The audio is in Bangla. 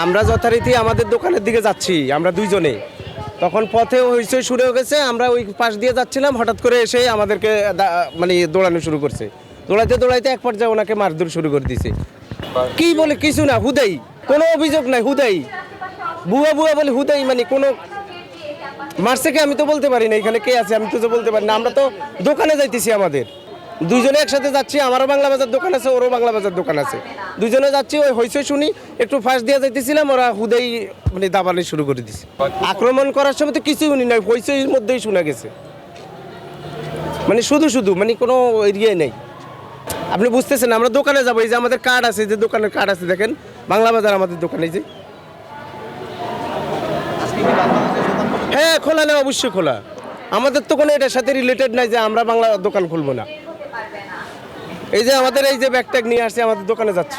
আমরা যথারীতি আমাদের দোকানের দিকে যাচ্ছি, আমরা দুইজনে। তখন পথে হইচই শুরু হয়ে গেছে, আমরা ওই পাশ দিয়ে যাচ্ছিলাম, হঠাৎ করে এসে আমাদেরকে মানে দৌড়ানো শুরু করছে। দৌড়াইতে দৌড়াইতে এক পর্যায়ে ওনাকে মারধর শুরু করে দিয়েছে। কি বলে কিছু না, হুদাই, কোনো অভিযোগ নাই, হুদাই বুয়া বুয়া বলে হুদাই, মানে কোনো মারছে কে আমি তো বলতে পারি না, এখানে কে আছে আমি তো বলতে পারি না। আমরা তো দোকানে যাইতেছি, আমাদের দুইজনে একসাথে যাচ্ছি, আমারও বাংলা বাজার দোকান আছে, ওরও বাংলা বাজার দোকান আছে, দুইজনে যাচ্ছি। ওই হইচই শুনি একটু ফাঁস দিয়ে যাইতেছিলাম, ওরা হুদেই মানে দাবানি শুরু করে দিছে। আক্রমণ করার সময় তো কিছুই উনি নাই, হইচইর মধ্যেই শোনা গেছে, মানে শুধু শুধু, মানে কোনো এরিয়ায় নেই। আপনি বুঝতেছেন, আমরা দোকানে যাবো, এই যে আমাদের কার্ড আছে, যে দোকানের কার্ড আছে দেখেন, বাংলা বাজার আমাদের দোকানে যে। হ্যাঁ খোলা না, অবশ্যই খোলা। আমাদের তো কোনো এটার সাথে রিলেটেড নাই যে আমরা বাংলা দোকান খুলবো না। এই যে আমাদের এই যে ব্যাগ ট্যাগ নিয়ে আসছে, আমাদের দোকানে যাচ্ছি।